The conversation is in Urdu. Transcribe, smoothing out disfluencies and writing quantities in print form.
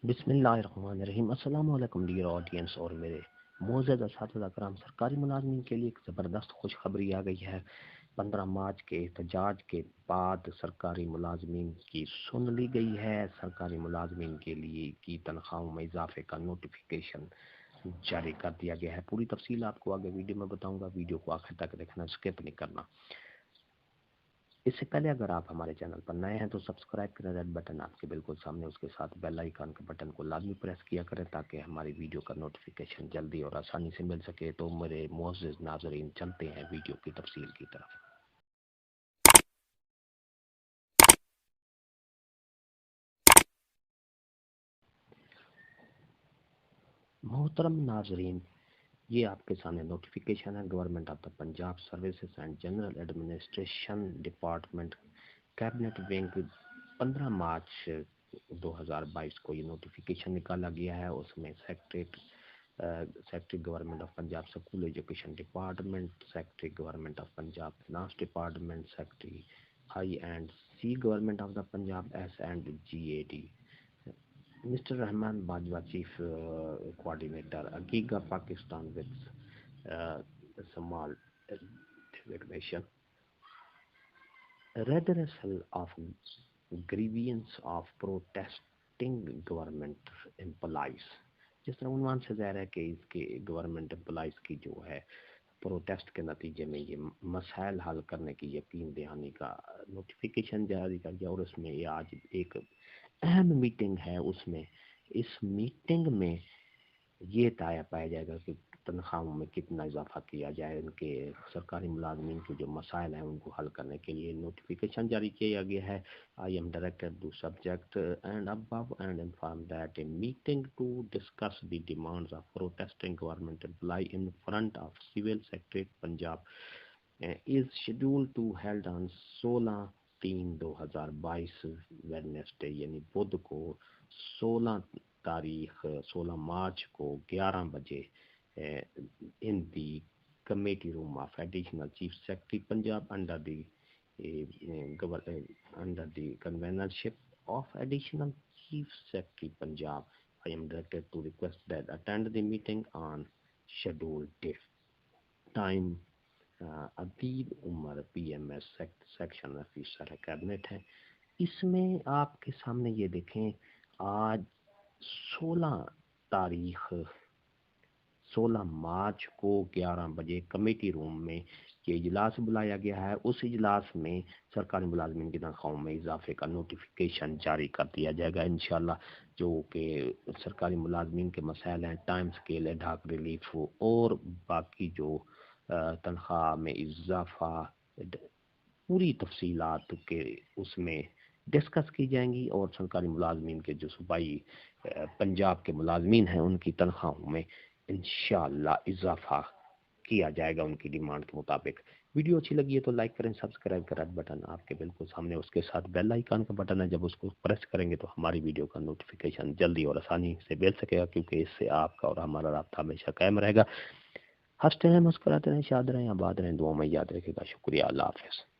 بسم اللہ الرحمن الرحیم۔ السلام علیکم ڈیئر آڈینس اور میرے معزز اساتذہ کرام، سرکاری ملازمین کے لیے ایک زبردست خوشخبری آ گئی ہے۔ 15 مارچ کے احتجاج کے بعد سرکاری ملازمین کی سن لی گئی ہے۔ سرکاری ملازمین کے لیے کی تنخواہوں میں اضافے کا نوٹیفیکیشن جاری کر دیا گیا ہے۔ پوری تفصیل آپ کو آگے ویڈیو میں بتاؤں گا، ویڈیو کو آخر تک دیکھنا، اسکپ نہیں کرنا۔ اس سے پہلے اگر آپ ہمارے چینل پر نئے ہیں تو سبسکرائب کریں، ریڈ بٹن آپ کے بالکل سامنے، اس کے ساتھ بیل آئیکن کے بٹن کو لازمی پریس کیا کریں تاکہ ہماری ویڈیو کا نوٹیفیکیشن جلدی اور آسانی سے مل سکے۔ تو میرے معزز ناظرین، چلتے ہیں ویڈیو کی تفصیل کی طرف۔ محترم ناظرین، یہ آپ کے سامنے نوٹیفیکیشن ہے۔ Government of the Punjab services and general administration department cabinet wing 15 March 2022 کو یہ نوٹیفیکیشن نکالا گیا ہے۔ اس میں secretary government of Punjab school education department, secretary government of Punjab finance department, secretary I and C government of the Punjab S and G A D, Mr Rahman Bajwa chief coordinator اگیگا Pakistan with small designation. Redressal of grievance of protesting government employees. جس طرح عنوان سے ظاہر ہے کہ اس کے گورنمنٹ امپلائیز کی جو ہے پروٹیسٹ کے نتیجے میں یہ مسائل حل کرنے کی یقین دہانی کا نوٹیفیکیشن جاری کر دیا، اور اس میں یہ آج ایک اہم میٹنگ ہے۔ اس میٹنگ میں یہ طے پایا جائے گا کہ تنخواہوں میں کتنا اضافہ کیا جائے۔ ان کے سرکاری ملازمین کے جو مسائل ہیں ان کو حل کرنے کے لیے نوٹیفیکیشن جاری کیا گیا ہے۔ I am directed to subject and above and inform that a meeting to discuss the demands of protesting government employee in front of Civil Secretariat Punjab is scheduled to held on 16/3/2022 Wednesday یعنی بدھ کو 16 مارچ کو 11 بجے in the committee room of additional chief secretary Punjab under the convenorship of additional chief secretary Punjab. I am directed to request that attend the meeting on scheduled date. Time عدید Umar P M S section officer cabinet ہے۔ اس میں آپ کے سامنے یہ دیکھیں، آج 16 مارچ کو 11 بجے کمیٹی روم میں یہ اجلاس بلایا گیا ہے۔ اس اجلاس میں سرکاری ملازمین کی تنخواہوں میں اضافے کا نوٹیفیکیشن جاری کر دیا جائے گا انشاءاللہ۔ جو کہ سرکاری ملازمین کے مسائل ہیں، ٹائم اسکیل، ایڈہاک ریلیف اور باقی جو تنخواہ میں اضافہ، پوری تفصیلات کے اس میں ڈسکس کی جائیں گی، اور سرکاری ملازمین کے جو صوبائی پنجاب کے ملازمین ہیں ان کی تنخواہوں میں انشاءاللہ اضافہ کیا جائے گا ان کی ڈیمانڈ کے مطابق۔ ویڈیو اچھی لگی ہے تو لائک کریں، سبسکرائب کا ریڈ بٹن آپ کے بالکل سامنے، اس کے ساتھ بیل آئیکن کا بٹن ہے، جب اس کو پریس کریں گے تو ہماری ویڈیو کا نوٹیفیکیشن جلدی اور آسانی سے مل سکے گا، کیونکہ اس سے آپ کا اور ہمارا رابطہ ہمیشہ قائم رہے گا۔ ہنستے رہیں، مسکراتے رہیں، شاد رہیں، آباد رہیں، دعاؤں میں یاد رکھے گا۔ شکریہ، اللہ حافظ۔